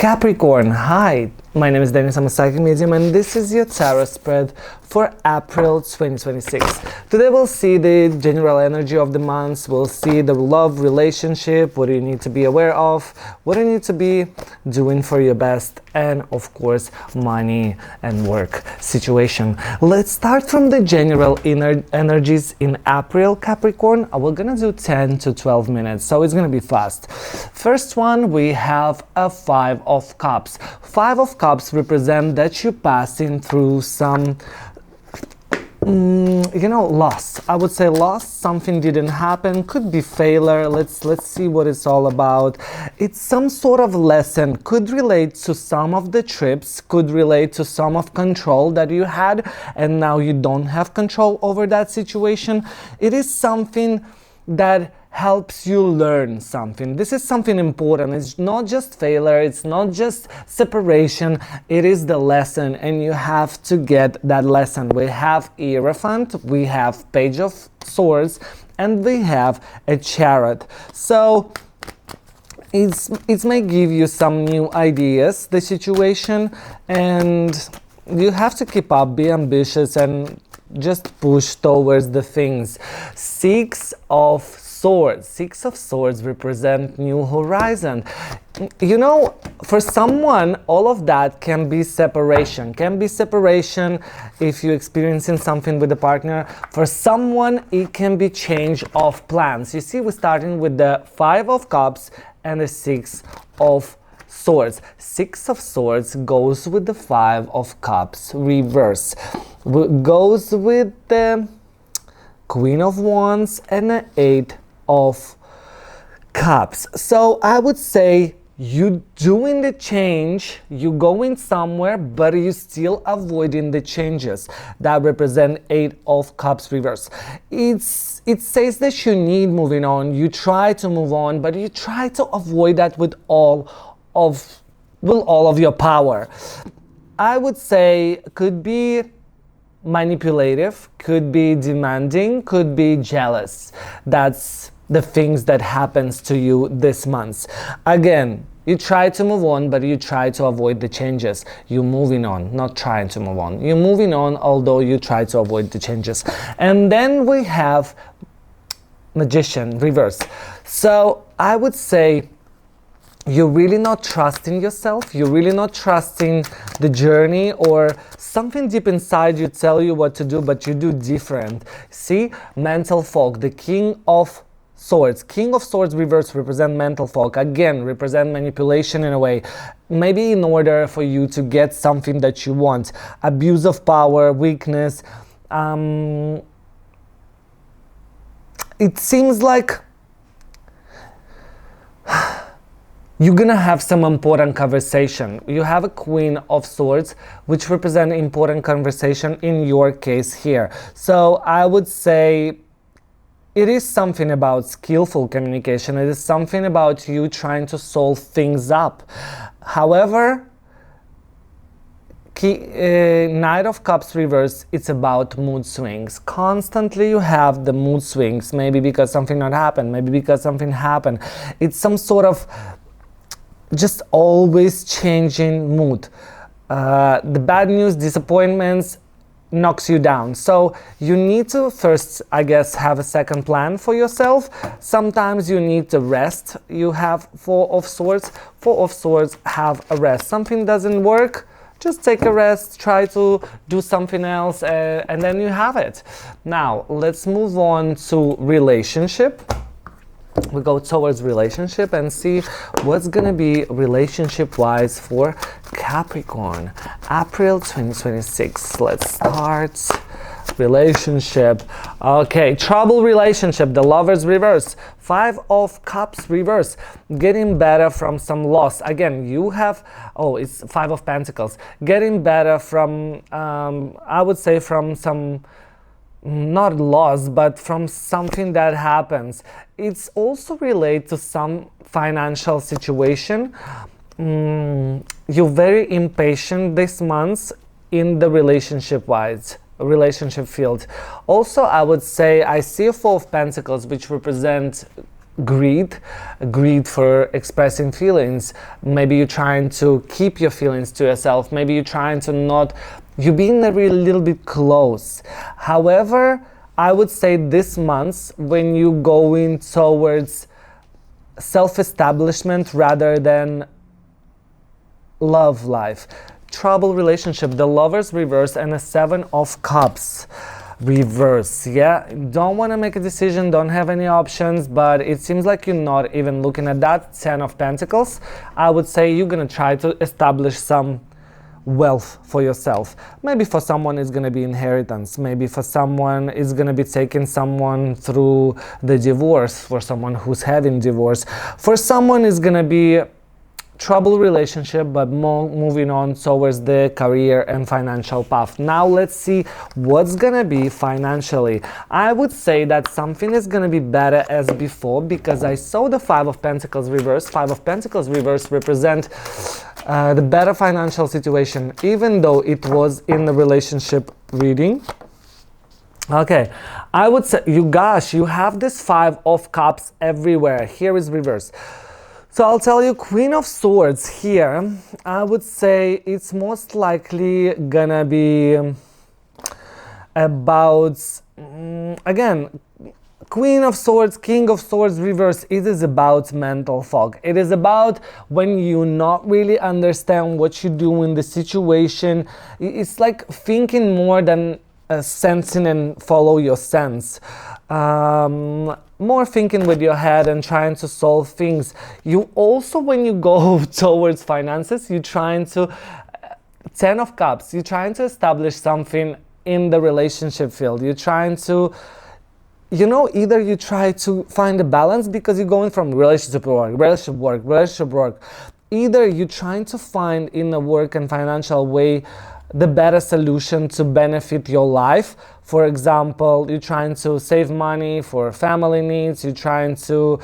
Capricorn, hi, my name is Dennis, I'm a psychic medium, and this is your tarot spread for April 2026. Today we'll see the general energy of the months, we'll see the love relationship, what do you need to be aware of, what do you need to be doing for your best, and of course, money and work situation. Let's start from the general energies in April, Capricorn. We're gonna do 10 to 12 minutes, so it's gonna be fast. First one, we have a Five of Cups. Five of Cups represent that you're passing through some loss. I would say loss, something didn't happen, could be failure. Let's see what it's all about. It's some sort of lesson, could relate to some of the trips, could relate to some of control that you had and now you don't have control over that situation. It is something that helps you learn something. This is something important. It's not just failure, it's not just separation, it is the lesson, and you have to get that lesson. We have Hierophant, we have Page of Swords, and we have a Chariot. So it may give you some new ideas, the situation, and you have to keep up, be ambitious, and just push towards the things. Six of Swords represent new horizon. You know, for someone, all of that can be separation. If you're experiencing something with a partner. For someone, it can be change of plans. You see, we're starting with the Five of Cups and the Six of Swords. Six of Swords goes with the Five of Cups reverse. Goes with the Queen of Wands and the Eight of Cups. So I would say you doing the change, you going somewhere, but you still avoiding the changes that represent Eight of Cups reverse. It says that you need moving on, you try to move on, but you try to avoid that with all of your power. I would say could be manipulative, could be demanding, could be jealous. That's the things that happens to you this month. Again, you try to move on, but you try to avoid the changes. You're moving on, not trying to move on. You're moving on, although you try to avoid the changes. And then we have Magician reverse. So I would say you're really not trusting yourself, you're really not trusting the journey, or something deep inside you tell you what to do, but you do different. See, mental fog, the King of Swords. King of Swords reverse represent mental fog. Again, represent manipulation in a way. Maybe in order for you to get something that you want. Abuse of power, weakness. It seems like you're gonna have some important conversation. You have a Queen of Swords, which represent important conversation in your case here. So I would say it is something about skillful communication. It is something about you trying to solve things up. However, Knight of Cups reverse, it's about mood swings. Constantly you have the mood swings, maybe because something not happened, maybe because something happened. It's some sort of just always changing mood. The bad news, disappointments, knocks you down. So you need to first, I guess, have a second plan for yourself. Sometimes you need to rest. You have Four of Swords. Four of Swords have a rest. Something doesn't work, just take a rest, try to do something else, and then you have it. Now, let's move on to relationship. We go towards relationship and see what's gonna be relationship-wise for Capricorn. April 2026. Let's start. Relationship. Okay, trouble relationship, the Lovers reverse. Five of Cups reverse. Getting better from some loss. Again, you have, it's Five of Pentacles. Getting better from, I would say from some, not loss, but from something that happens. It's also related to some financial situation. You're very impatient this month in the relationship field. Also, I would say I see a Four of Pentacles, which represent greed for expressing feelings. Maybe you're trying to keep your feelings to yourself. Maybe you're trying to not, you're being a little bit close. However, I would say this month, when you go in towards self-establishment rather than love life, trouble relationship, the Lovers reverse and a 7 of Cups reverse. Yeah, don't want to make a decision, don't have any options, but it seems like you're not even looking at that. 10 of Pentacles, I would say you're gonna try to establish some wealth for yourself. Maybe for someone it's going to be inheritance. Maybe for someone it's going to be taking someone through the divorce, for someone who's having divorce. For someone it's going to be trouble relationship, but more moving on towards the career and financial path. Now let's see what's gonna be financially. I would say that something is gonna be better as before, because I saw the 5 of Pentacles reverse. 5 of Pentacles reverse represent the better financial situation, even though it was in the relationship reading. Okay, I would say, you have this 5 of Cups everywhere. Here is reverse. So I'll tell you, Queen of Swords here, I would say it's most likely gonna be about, again, Queen of Swords, King of Swords reverse, it is about mental fog. It is about when you not really understand what you do in the situation. It's like thinking more than sensing and follow your sense. More thinking with your head and trying to solve things. You also, when you go towards finances, you're trying to, 10 of Cups, you're trying to establish something in the relationship field. You're trying to, you know, either you try to find a balance because you're going from relationship work. Either you're trying to find in a work and financial way the better solution to benefit your life. For example, you're trying to save money for family needs, you're trying to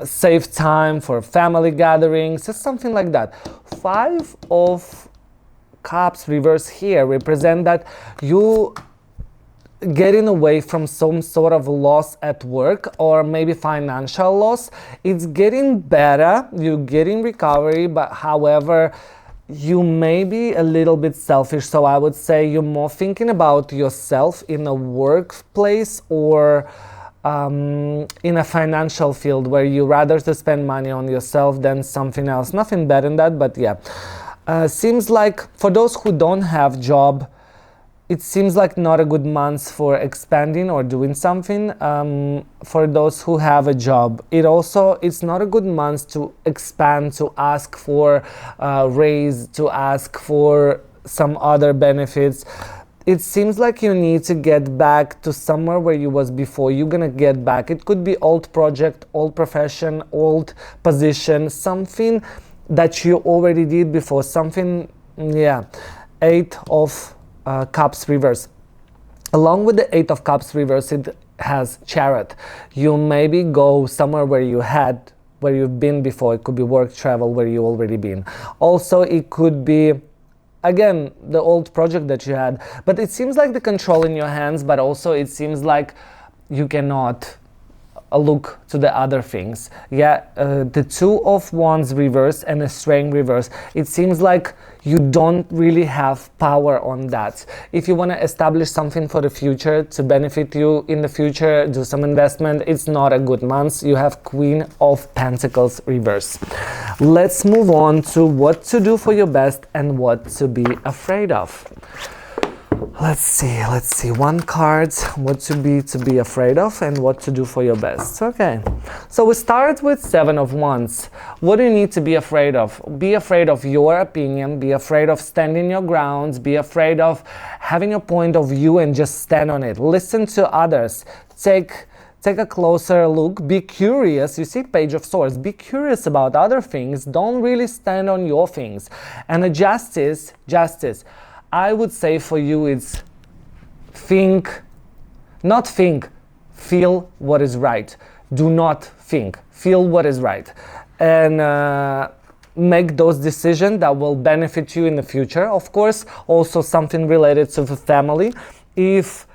save time for family gatherings, just something like that. 5 of Cups reverse here represent that you getting away from some sort of loss at work or maybe financial loss. It's getting better, you're getting recovery, but however, you may be a little bit selfish. So I would say you're more thinking about yourself in a workplace or in a financial field where you rather to spend money on yourself than something else. Nothing bad in that, but yeah. Seems like for those who don't have job, it seems like not a good month for expanding or doing something. For those who have a job, it's not a good month to expand, to ask for a raise, to ask for some other benefits. It seems like you need to get back to somewhere where you was before. You're gonna get back. It could be old project, old profession, old position, something that you already did before, something, yeah. 8 of Cups reverse. Along with the 8 of Cups reverse, it has Chariot. You maybe go somewhere where you've been before. It could be work, travel, where you already been. Also, it could be, again, the old project that you had. But it seems like the control in your hands, but also it seems like you cannot look to the other things. Yeah, the 2 of Wands reverse and a Strength reverse. It seems like you don't really have power on that. If you want to establish something for the future to benefit you in the future, do some investment, it's not a good month. You have Queen of Pentacles reverse. Let's move on to what to do for your best and what to be afraid of. Let's see, one card, what to be afraid of and what to do for your best. Okay, so we start with 7 of Wands. What do you need to be afraid of? Be afraid of your opinion, be afraid of standing your grounds, be afraid of having a point of view and just stand on it. Listen to others, take a closer look, be curious. You see Page of Swords, be curious about other things, don't really stand on your things. And the justice, I would say for you it's feel what is right. Do not think, feel what is right. And make those decisions that will benefit you in the future. Of course, also something related to the family. If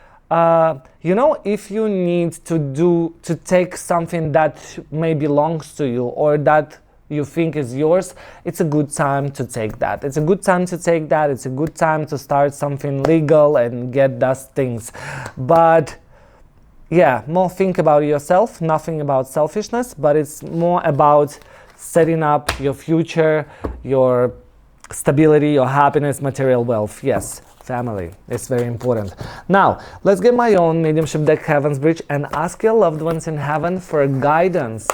You know, if you need to take something that may belongs to you or that you think is yours, it's a good time to take that. It's a good time to take that. It's a good time to start something legal and get those things. But yeah, more think about yourself, nothing about selfishness, but it's more about setting up your future, your stability, your happiness, material wealth. Yes, family is very important. Now, let's get my own mediumship deck, Heaven's Bridge, and ask your loved ones in heaven for guidance.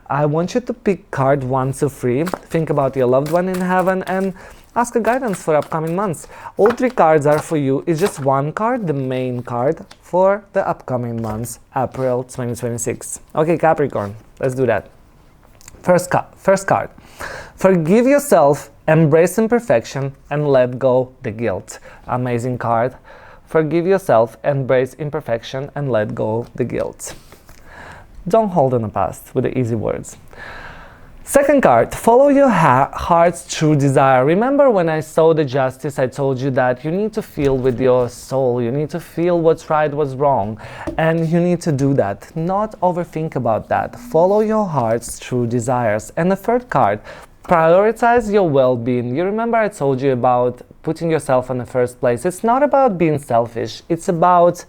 I want you to pick card 1 to 3. Think about your loved one in heaven and ask a guidance for upcoming months. All 3 cards are for you. It's just one card, the main card, for the upcoming months, April 2026. Okay, Capricorn, let's do that. First card. Forgive yourself, embrace imperfection, and let go the guilt. Amazing card. Forgive yourself, embrace imperfection, and let go the guilt. Don't hold on the past with the easy words. Second card, follow your heart's true desire. Remember when I saw the justice, I told you that you need to feel with your soul. You need to feel what's right, what's wrong. And you need to do that. Not overthink about that. Follow your heart's true desires. And the third card, prioritize your well-being. You remember I told you about putting yourself in the first place. It's not about being selfish. It's about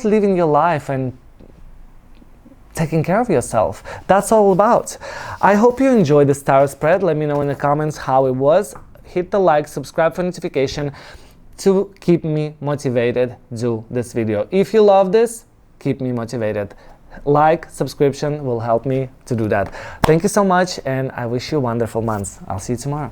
living your life and taking care of yourself. That's all about. I hope you enjoyed the star spread. Let me know in the comments how it was. Hit the like, subscribe for notification to keep me motivated to do this video. If you love this, keep me motivated. Like, subscription will help me to do that. Thank you so much, and I wish you wonderful months. I'll see you tomorrow.